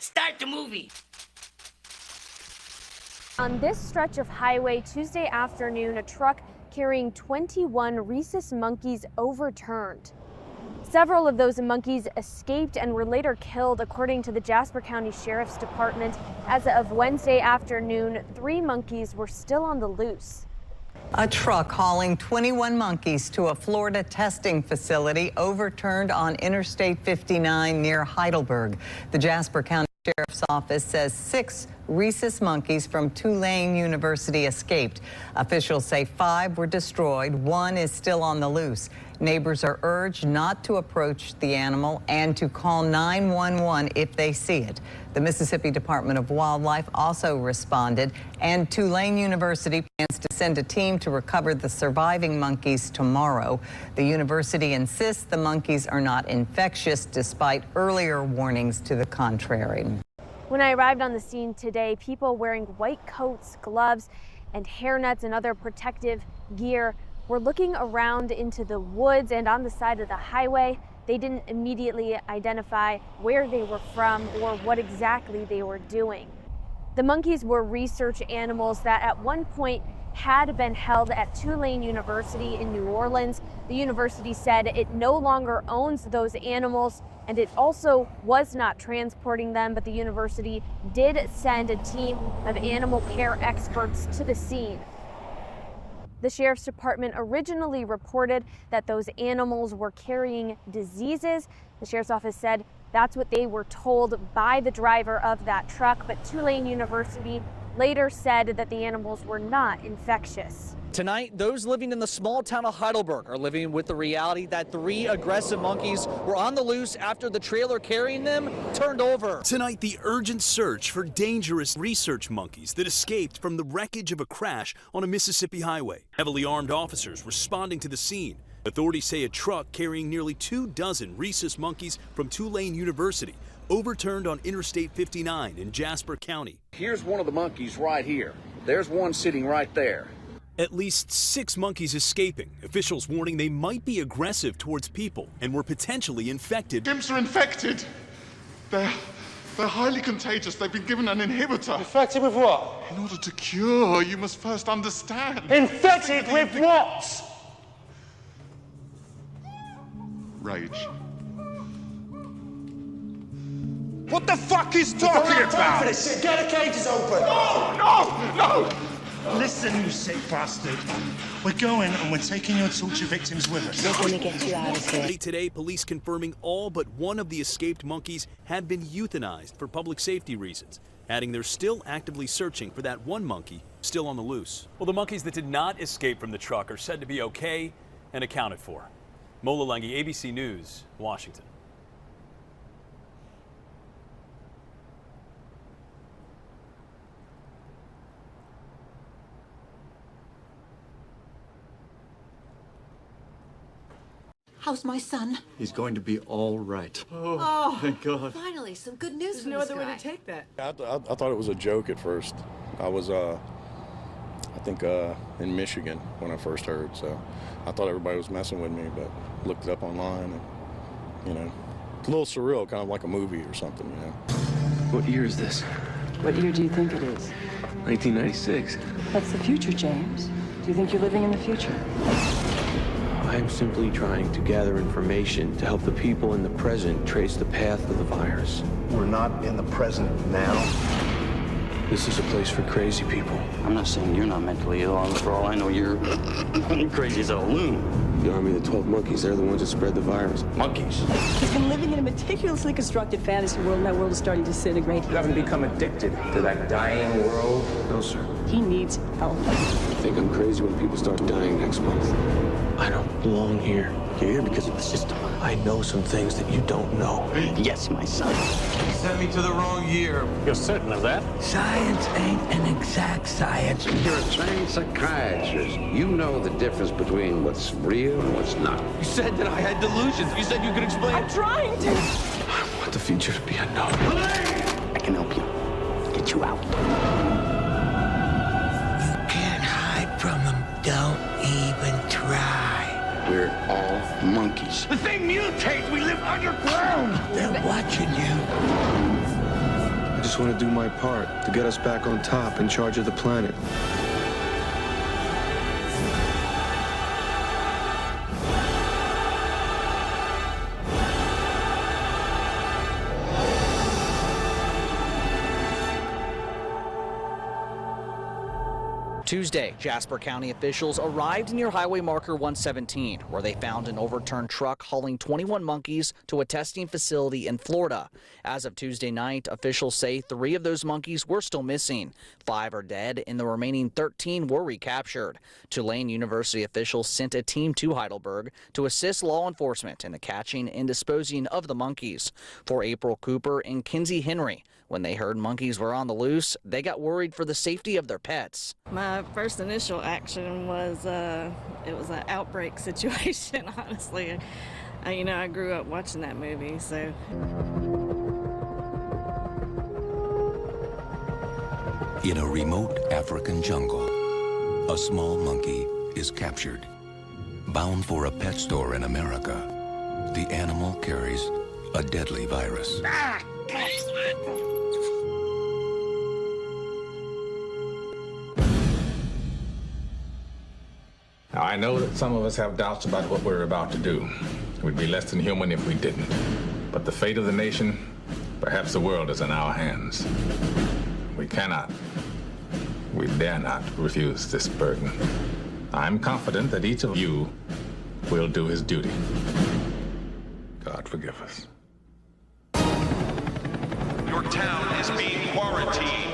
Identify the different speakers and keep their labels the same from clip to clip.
Speaker 1: Start the movie.
Speaker 2: On this stretch of highway Tuesday afternoon, a truck carrying 21 rhesus monkeys overturned. Several of those monkeys escaped and were later killed, according to the Jasper County Sheriff's Department. As of Wednesday afternoon, 3 monkeys were still on the loose.
Speaker 3: A truck hauling 21 monkeys to a Florida testing facility overturned on Interstate 59 near Heidelberg. The Jasper County Sheriff's Office says 6 rhesus monkeys from Tulane University escaped. Officials say 5 were destroyed. 1 is still on the loose. Neighbors are urged not to approach the animal and to call 911 if they see it. The Mississippi Department of Wildlife also responded, and Tulane University plans to send a team to recover the surviving monkeys tomorrow. The university insists the monkeys are not infectious, despite earlier warnings to the contrary.
Speaker 2: When I arrived on the scene today, people wearing white coats, gloves, and hairnets and other protective gear were looking around into the woods and on the side of the highway. They didn't immediately identify where they were from or what exactly they were doing. The monkeys were research animals that at one point had been held at Tulane University in New Orleans. The university said it no longer owns those animals, and it also was not transporting them, but the university did send a team of animal care experts to the scene. The Sheriff's Department originally reported that those animals were carrying diseases. The Sheriff's Office said that's what they were told by the driver of that truck, but Tulane University later said that the animals were not infectious.
Speaker 4: Tonight, those living in the small town of Heidelberg are living with the reality that 3 aggressive monkeys were on the loose after the trailer carrying them turned over.
Speaker 5: Tonight, the urgent search for dangerous research monkeys that escaped from the wreckage of a crash on a Mississippi highway. Heavily armed officers responding to the scene. Authorities say a truck carrying nearly 24 rhesus monkeys from Tulane University overturned on Interstate 59 in Jasper County.
Speaker 6: Here's one of the monkeys right here. There's one sitting right there.
Speaker 5: At least 6 monkeys escaping. Officials warning they might be aggressive towards people and were potentially infected.
Speaker 7: Chimps are infected. They're highly contagious. They've been given an inhibitor.
Speaker 8: Infected with what?
Speaker 7: In order to cure, you must first understand.
Speaker 8: Infected with what?
Speaker 7: Rage.
Speaker 8: What the fuck is talking about? For this shit. Get the cages open.
Speaker 7: No!
Speaker 9: Listen, you sick bastard. We're going and we're taking your torture victims with us.
Speaker 10: We're gonna get you out of here.
Speaker 5: Today, police confirming all but one of the escaped monkeys had been euthanized for public safety reasons, adding they're still actively searching for that one monkey still on the loose.
Speaker 11: Well, the monkeys that did not escape from the truck are said to be okay and accounted for. Mola Lengi, ABC News, Washington.
Speaker 10: How's my son?
Speaker 12: He's going to be all right.
Speaker 10: Oh,
Speaker 12: thank God.
Speaker 10: Finally, some good news
Speaker 13: There's
Speaker 10: from
Speaker 13: no
Speaker 10: this
Speaker 13: other way
Speaker 10: guy.
Speaker 13: to take that.
Speaker 14: I thought it was a joke at first. I was, I think, in Michigan when I first heard, so I thought everybody was messing with me, but looked it up online, and, you know, it's a little surreal, kind of like a movie or something, you know.
Speaker 12: What year is this?
Speaker 13: What year do you think it is?
Speaker 12: 1996.
Speaker 13: That's the future, James. Do you think you're living in the future?
Speaker 12: I'm simply trying to gather information to help the people in the present trace the path of the virus.
Speaker 9: We're not in the present now.
Speaker 12: This is a place for crazy people.
Speaker 15: I'm not saying you're not mentally ill. For all I know, you're crazy as a loon.
Speaker 12: The army of the 12 monkeys, they're the ones that spread the virus.
Speaker 15: Monkeys.
Speaker 13: He's been living in a meticulously constructed fantasy world, and that world is starting to disintegrate.
Speaker 9: You haven't become addicted to that dying world?
Speaker 12: No, sir.
Speaker 13: He needs help.
Speaker 12: I think I'm crazy when people start dying next month. I don't belong here.
Speaker 15: You're here because of the system.
Speaker 12: I know some things that you don't know.
Speaker 15: Yes, my son.
Speaker 12: You sent me to the wrong year.
Speaker 15: You're certain of that?
Speaker 1: Science ain't an exact science.
Speaker 16: You're a trained psychiatrist. You know the difference between what's real and what's not.
Speaker 12: You said that I had delusions. You said you could explain.
Speaker 13: I'm trying to.
Speaker 12: I want the future to be unknown.
Speaker 15: I can help you. Get you out.
Speaker 1: You can't hide from them. Don't even try.
Speaker 16: We're all monkeys.
Speaker 15: The thing mutates. We live underground.
Speaker 1: They're watching you.
Speaker 12: just want to do my part to get us back on top, in charge of the planet.
Speaker 4: Tuesday, Jasper County officials arrived near Highway Marker 117, where they found an overturned truck hauling 21 monkeys to a testing facility in Florida. As of Tuesday night, officials say 3 of those monkeys were still missing. 5 are dead, and the remaining 13 were recaptured. Tulane University officials sent a team to Heidelberg to assist law enforcement in the catching and disposing of the monkeys. For April Cooper and Kinsey Henry, when they heard monkeys were on the loose, they got worried for the safety of their pets.
Speaker 17: My first initial action was it was an Outbreak situation, honestly. I grew up watching that movie, so.
Speaker 18: In a remote African jungle, a small monkey is captured. Bound for a pet store in America, the animal carries a deadly virus.
Speaker 19: Now, I know that some of us have doubts about what we're about to do. We'd be less than human if we didn't. But the fate of the nation, perhaps the world, is in our hands. We cannot, we dare not refuse this burden. I'm confident that each of you will do his duty. God forgive us.
Speaker 8: Your town is being quarantined.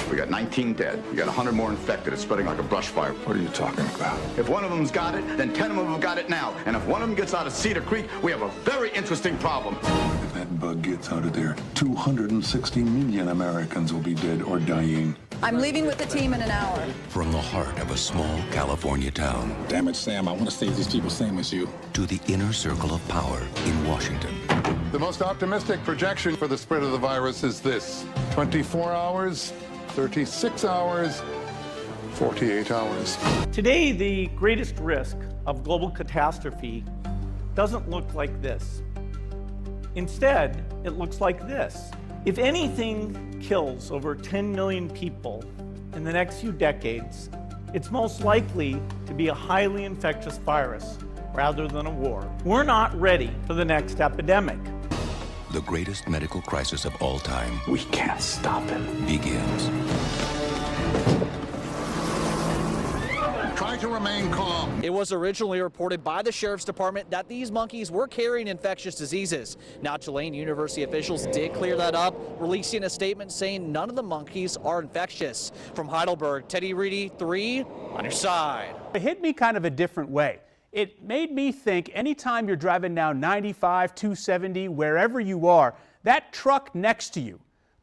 Speaker 20: We got 19 dead. We got 100 more infected. It's spreading like a brush fire.
Speaker 19: What are you talking about?
Speaker 20: If one of them's got it, then 10 of them have got it now. And if one of them gets out of Cedar Creek, we have a very interesting problem.
Speaker 21: If that bug gets out of there, 260 million Americans will be dead or dying.
Speaker 10: I'm leaving with the team in an hour.
Speaker 18: From the heart of a small California town.
Speaker 19: Damn it, Sam, I want to save these people same as you.
Speaker 18: To the inner circle of power in Washington.
Speaker 7: The most optimistic projection for the spread of the virus is this: 24 hours, 36 hours, 48 hours.
Speaker 22: Today, the greatest risk of global catastrophe doesn't look like this. Instead, it looks like this. If anything kills over 10 million people in the next few decades, it's most likely to be a highly infectious virus rather than a war. We're not ready for the next epidemic.
Speaker 18: The greatest medical crisis of all time.
Speaker 19: We can't stop it.
Speaker 18: Begins.
Speaker 7: Try to remain calm.
Speaker 4: It was originally reported by the Sheriff's Department that these monkeys were carrying infectious diseases. Now, Tulane University officials did clear that up, releasing a statement saying none of the monkeys are infectious. From Heidelberg, Teddy Reedy, 3 on your side.
Speaker 23: It hit me kind of a different way. It made me think anytime you're driving down 95, 270, wherever you are, that truck next to you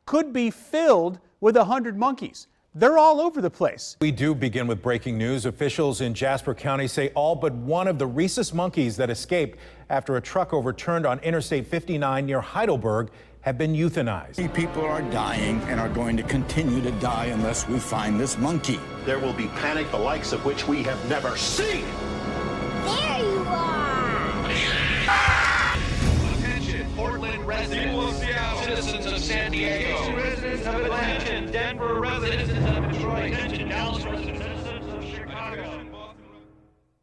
Speaker 23: could be filled with 100 monkeys. They're all over the place.
Speaker 24: We do begin with breaking news. Officials in Jasper County say all but one of the rhesus monkeys that escaped after a truck overturned on Interstate 59 near Heidelberg have been euthanized.
Speaker 25: People are dying and are going to continue to die unless we find this monkey.
Speaker 8: There will be panic the likes of which we have never seen.
Speaker 10: There you are!
Speaker 8: Attention, Portland residents, citizens of San Diego, residents of Atlanta, Denver residents of Detroit, attention, Dallas residents, citizens of Chicago.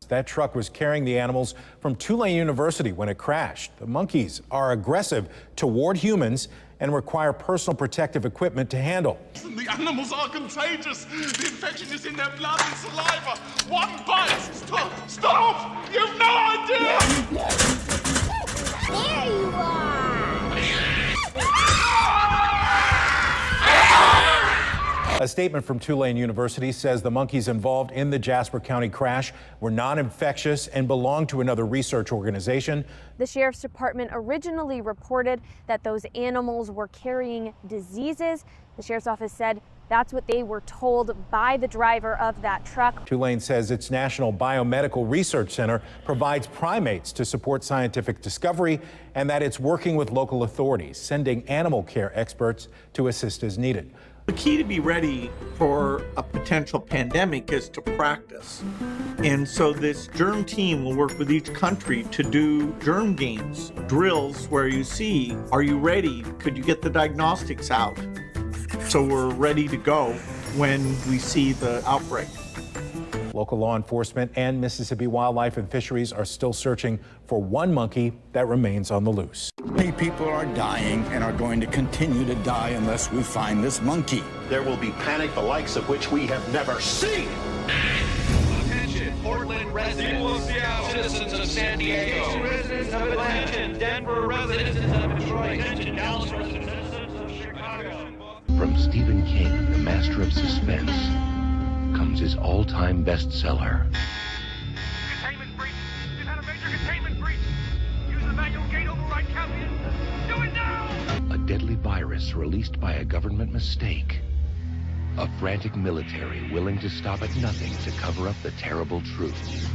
Speaker 24: That truck was carrying the animals from Tulane University when it crashed. The monkeys are aggressive toward humans and require personal protective equipment to handle.
Speaker 7: The animals are contagious. The infection is in their blood and saliva. One bite. Stop! Stop! You've no idea!
Speaker 10: There you are!
Speaker 24: A statement from Tulane University says the monkeys involved in the Jasper County crash were non-infectious and belonged to another research organization.
Speaker 2: The Sheriff's Department originally reported that those animals were carrying diseases. The Sheriff's Office said that's what they were told by the driver of that truck.
Speaker 24: Tulane says its National Biomedical Research Center provides primates to support scientific discovery and that it's working with local authorities, sending animal care experts to assist as needed.
Speaker 22: The key to be ready for a potential pandemic is to practice. And so this germ team will work with each country to do germ games, drills where you see, are you ready? Could you get the diagnostics out? so we're ready to go when we see the outbreak.
Speaker 24: Local law enforcement and Mississippi Wildlife and Fisheries are still searching for one monkey that remains on the loose.
Speaker 25: Many people are dying and are going to continue to die unless we find this monkey.
Speaker 3: There will be panic the likes of which we have never seen.
Speaker 8: Attention, Portland residents, citizens of San Diego, residents of Atlanta, Denver, residents of Detroit, attention, Dallas residents, citizens of Chicago.
Speaker 18: From Stephen King, the master of suspense, comes his all-time bestseller.
Speaker 8: Containment breach! We've had a major containment breach! Use the manual gate override, Captain! Do it now!
Speaker 18: A deadly virus released by a government mistake. A frantic military willing to stop at nothing to cover up the terrible truth.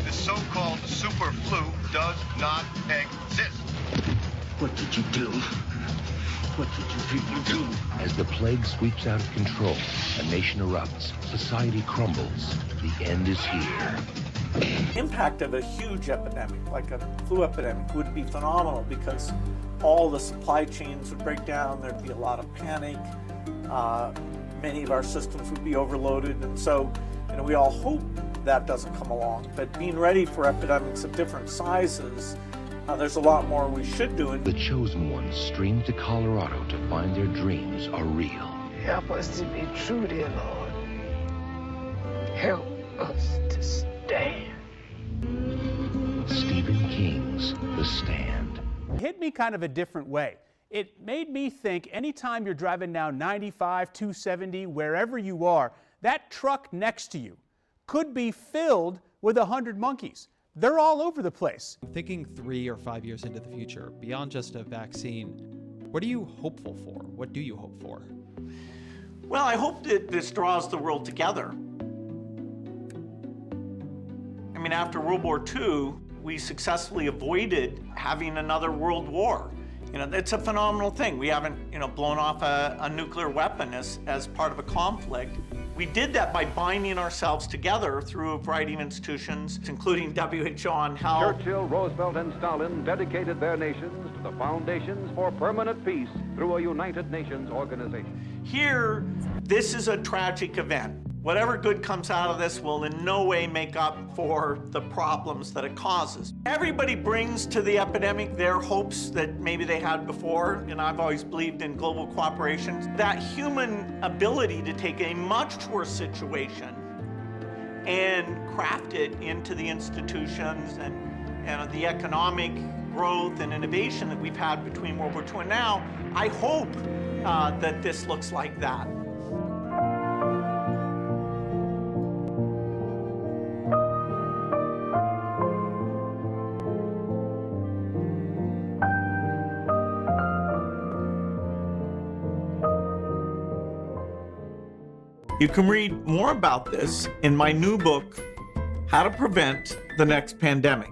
Speaker 3: The so-called super flu does not exist.
Speaker 18: What did you do? What did you people do? As the plague sweeps out of control, a nation erupts, society crumbles, the end is here.
Speaker 22: The impact of a huge epidemic, like a flu epidemic, would be phenomenal because all the supply chains would break down, there'd be a lot of panic, many of our systems would be overloaded, and so we all hope that doesn't come along. But being ready for epidemics of different sizes, there's a lot more we should do.
Speaker 18: The chosen ones stream to Colorado to find their dreams are real.
Speaker 1: Help us to be true, dear Lord. Help us to stand.
Speaker 18: Stephen King's The Stand.
Speaker 23: It hit me kind of a different way. It made me think anytime you're driving down 95, 270, wherever you are, that truck next to you could be filled with 100 monkeys. They're all over the place.
Speaker 5: Thinking 3 or 5 years into the future, beyond just a vaccine, what are you hopeful for? What do you hope for?
Speaker 22: Well, I hope that this draws the world together. I mean, after World War II, we successfully avoided having another world war. It's a phenomenal thing. We haven't, blown off a nuclear weapon as part of a conflict. We did that by binding ourselves together through a variety of institutions, including W.H.O. on health.
Speaker 6: Churchill, Roosevelt, and Stalin dedicated their nations to the foundations for permanent peace through a United Nations organization.
Speaker 22: Here, this is a tragic event. Whatever good comes out of this will in no way make up for the problems that it causes. Everybody brings to the epidemic their hopes that maybe they had before, and I've always believed in global cooperation. That human ability to take a much worse situation and craft it into the institutions and the economic growth and innovation that we've had between World War II and now, I hope that this looks like that. You can read more about this in my new book, How to Prevent the Next Pandemic.